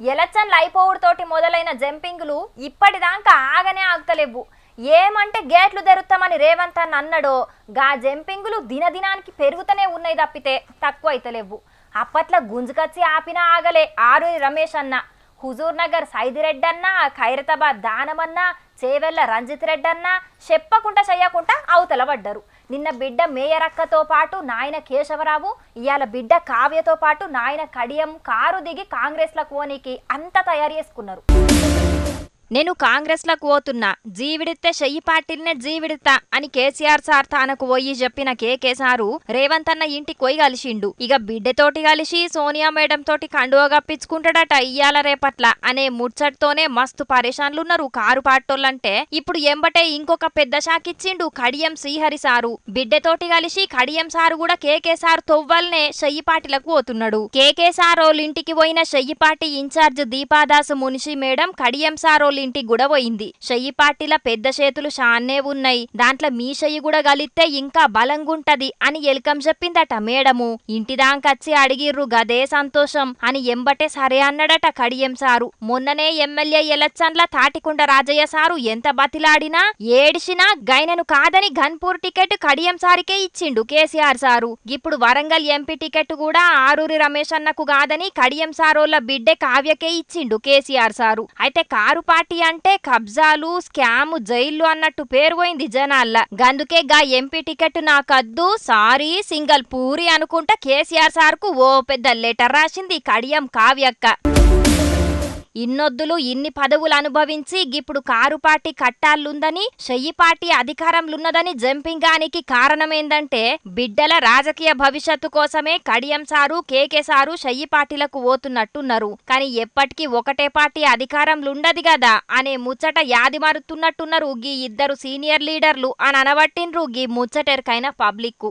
ఎలక్షన్లు అయిపోవుడుతోటి మొదలైన జంపింగ్లు ఇప్పటిదాకా ఆగనే ఆగుతలేవు. ఏమంటే గేట్లు తెరుస్తామని రేవంత్ అన్న అన్నాడో గా జంపింగులు దినదినానికి పెరుగుతూనే ఉన్నాయి తప్పితే తక్కువ అయితలేవు. అప్పట్లో గుంజుకొచ్చి ఆపినా ఆగలే ఆరూరి రమేష్ అన్న, హుజూర్ నగర్ సైదిరెడ్డి అన్న, ఖైరతాబాద్ దానమన్న, చేవెళ్ల రంజిత్ రెడ్డి అన్న చెప్పకుండా చెయ్యకుండా అవతల పడ్డారు. నిన్న బిడ్డ మేయరక్కతో పాటు నాయన కేశవరావు, ఇవాళ బిడ్డ కావ్యతో పాటు నాయన కడియం కారు దిగి కాంగ్రెస్లకు పోనీకి అంతా తయారు చేసుకున్నారు. నేను కాంగ్రెస్లకు పోతున్నా, జీవిడితే చెయ్యి పార్టీలనే జీవిడితా అని కేసీఆర్ సార్ తానకు పోయి చెప్పిన కేకేసారు రేవంత్ అన్న ఇంటికి పోయి కలిసిండు. ఇక బిడ్డతోటి కలిసి సోనియా మేడం తోటి కండువ గప్పించుకుంటాడట ఇయ్యాల రేపట్ల అనే ముచ్చటతోనే మస్తు పరేషాన్లున్నారు కారు పాటోళ్ళంటే. ఇప్పుడు ఎంబటే ఇంకొక పెద్ద షాక్ ఇచ్చిండు కడియం శ్రీహరి సారు. బిడ్డతోటి కలిసి కడియం సారు కూడా కేకేసార్ తొవ్వల్నే చెయ్యి పార్టీలకు పోతున్నాడు. కేకేసారోళ్ళ ఇంటికి పోయిన చెయ్యి party incharge Deepa Das Munshi madam Kadiyam సారో ఇంటి కూడా పోయింది. చెయ్యి పార్టీల పెద్ద చేతులు షాన్నే ఉన్నాయి, దాంట్లో మీ చెయ్యి కూడా గలిస్తే ఇంకా బలంగుంటది అని ఎల్కం చెప్పిందట మేడము. ఇంటిదాంకచ్చి అడిగిర్రు గదే సంతోషం అని ఎంబటే సరే అన్నాడట కడియం సారు. మొన్ననే ఎమ్మెల్యే ఎలక్షన్ల తాటికొండ రాజయ్య సారు ఎంత బతిలాడినా ఏడిసినా గైనను కాదని ఘన్పూర్ టికెట్ కడియం సారికే ఇచ్చిండు కేసీఆర్ సారు. ఇప్పుడు వరంగల్ ఎంపీ టికెట్ కూడా ఆరూరి రమేష్ అన్నకు కాదని కడియం సారోళ్ళ బిడ్డే కావ్యకే ఇచ్చిండు కేసీఆర్ సారు. అయితే కారు పార్టీ అంటే కబ్జాలు, స్కాము, జైళ్లు అన్నట్టు పేరు పోయింది జనాల్లా. గందుకే గా ఎంపీ టికెట్ నాకద్దు, సారీ సింగల్ పూరి అనుకుంటా కేసీఆర్ సార్కు ఓ పెద్ద లెటర్ రాసింది కడియం కావ్యక్క. ఇన్నొద్దులు ఇన్ని పదవులు అనుభవించి గిప్పుడు కారు పార్టీ కట్టాలుందని, చెయ్యి పార్టీ అధికారంలున్నదని జంపింగానికి కారణమేందంటే బిడ్డల రాజకీయ భవిష్యత్తు కోసమే కడియం సారు కేకే సారు చెయ్యి పార్టీలకు పోతున్నట్టున్నారు. కానీ ఎప్పటికీ ఒకటే పార్టీ అధికారంలుండది గదా అనే ముచ్చట యాది మారుతున్నట్టున్నారు గీ ఇద్దరు సీనియర్ లీడర్లు అని అనబట్టిండ్రు గీ ముచ్చటెరకైన పబ్లిక్.